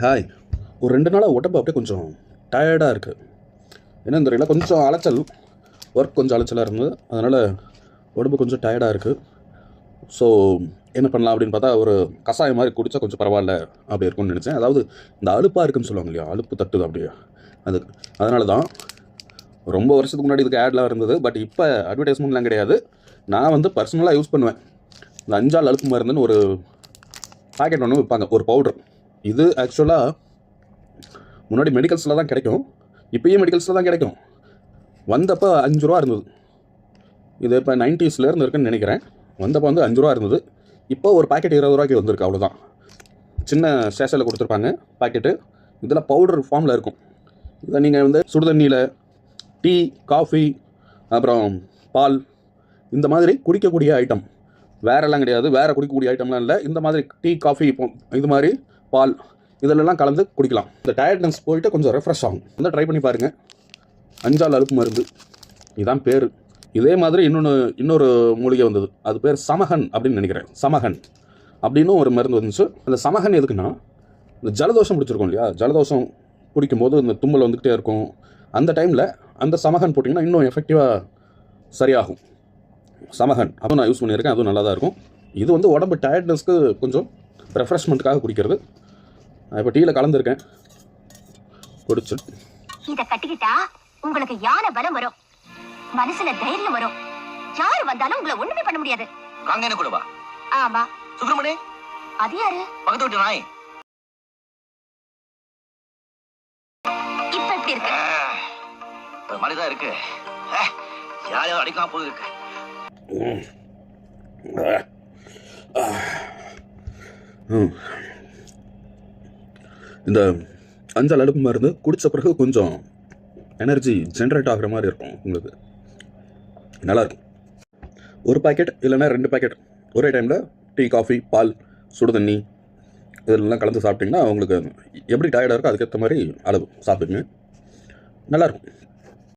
Hi. ஒரு 2 நாளா உடம்பு அப்படியே கொஞ்சம் டயர்டாக இருக்குது. என்னன்னு தெரியல, கொஞ்சம் அலைச்சல், ஒர்க் கொஞ்சம் அலைச்சலாக இருந்தது. அதனால் உடம்பு கொஞ்சம் டயர்டாக இருக்குது. ஸோ என்ன பண்ணலாம் அப்படின்னு பார்த்தா, ஒரு கஷாயம் மாதிரி குடித்தா கொஞ்சம் பரவாயில்ல அப்படி இருக்கும்னு நினச்சேன். அதாவது இந்த அலுப்பாக இருக்குன்னு சொல்லுவாங்க இல்லையா, அலுப்பு தட்டுது அப்படியே அது. அதனால தான் ரொம்ப வருஷத்துக்கு முன்னாடி இதுக்கு ஆட்லாம் இருந்தது. பட் இப்போ அட்வர்டைஸ்மெண்ட்லாம் கிடையாது. நான் வந்து பர்சனலாக யூஸ் பண்ணுவேன். இந்த அஞ்சால் அலுப்பு மருந்துன்னு ஒரு பாக்கெட் ஒன்று விற்பாங்க, ஒரு பவுடர். இது ஆக்சுவலாக முன்னாடி மெடிக்கல்ஸில் தான் கிடைக்கும். இப்போயும் மெடிக்கல்ஸில் தான் கிடைக்கும். வந்தப்போ 5 ரூபா இருந்தது. இது இப்போ 90ஸ்லேருந்து இருக்குன்னு நினைக்கிறேன். வந்தப்போ வந்து 5 ரூபா இருந்தது. இப்போ ஒரு பாக்கெட் 20 ரூபாய்க்கு வந்திருக்கு, அவ்வளோதான். சின்ன சேஷையில் கொடுத்துருப்பாங்க பாக்கெட்டு. இதில் பவுடர் ஃபார்மில் இருக்கும். இதை நீங்கள் வந்து சுடுதண்ணியில் டீ, காஃபி, அப்புறம் பால், இந்த மாதிரி குடிக்கக்கூடிய ஐட்டம், வேறெல்லாம் கிடையாது. வேறு குடிக்கக்கூடிய ஐட்டம்லாம் இல்லை. இந்த மாதிரி டீ, காஃபி, இது மாதிரி பால், இதிலெல்லாம் கலந்து குடிக்கலாம். இந்த டயர்ட்னஸ் போயிட்டு கொஞ்சம் ரெஃப்ரெஷ் ஆகும். வந்து ட்ரை பண்ணி பாருங்கள். அஞ்சால் அலுப்பு மருந்து, இதுதான் பேர். இதே மாதிரி இன்னொரு மூலிகை வந்தது. அது பேர் சமகன் அப்படின்னு நினைக்கிறேன். சமகன் அப்படின்னு ஒரு மருந்து வந்துச்சு. அந்த சமகன் எதுக்குன்னா, இந்த ஜலதோஷம் பிடிச்சிருக்கோம் இல்லையா, ஜலதோஷம் பிடிக்கும்போது இந்த தும்மல் வந்துக்கிட்டே இருக்கும். அந்த டைமில் அந்த சமகன் போட்டிங்கன்னா இன்னும் எஃபெக்டிவாக சரியாகும். சமகன் அதுவும் நான் யூஸ் பண்ணியிருக்கேன். அதுவும் நல்லா தான் இருக்கும். இது வந்து உடம்பு டயர்ட்னஸ்க்கு கொஞ்சம் ரெஃப்ரெஷ்மெண்ட்டுக்காக குடிக்கிறது. நான் இப்போ டீயில் கலந்துருக்கேன், குடிச்சு. இதை கட்டிக்கிட்டா உங்களுக்கு யானை பலம் வரும், மனசுல தைரியம் வரும். யாரு வந்தாலும் உங்களை ஒண்ணுமே பண்ண முடியாது. காங்கேன கூடவா? ஆமா. சுப்பிரமணி, அது யாரு? பக்கத்து வீட்டு நாய். இப்ப எப்படி இருக்கு? ஒரு மாதிரிதான் இருக்கு. யாரையும் அடிக்காம போயிருக்கு. இந்த அஞ்சால் அலுப்பு மருந்து குடித்த பிறகு கொஞ்சம் எனர்ஜி ஜென்ரேட் ஆகிற மாதிரி இருக்கும். உங்களுக்கு நல்லாயிருக்கும். ஒரு பாக்கெட் இல்லைன்னா 2 பாக்கெட் ஒரே டைமில் டீ, காஃபி, பால், சுடு தண்ணி இதெல்லாம் கலந்து சாப்பிட்டிங்கன்னா உங்களுக்கு எப்படி டயர்டாக இருக்கோ அதுக்கேற்ற மாதிரி அளவு சாப்பிடுங்க. நல்லாயிருக்கும்.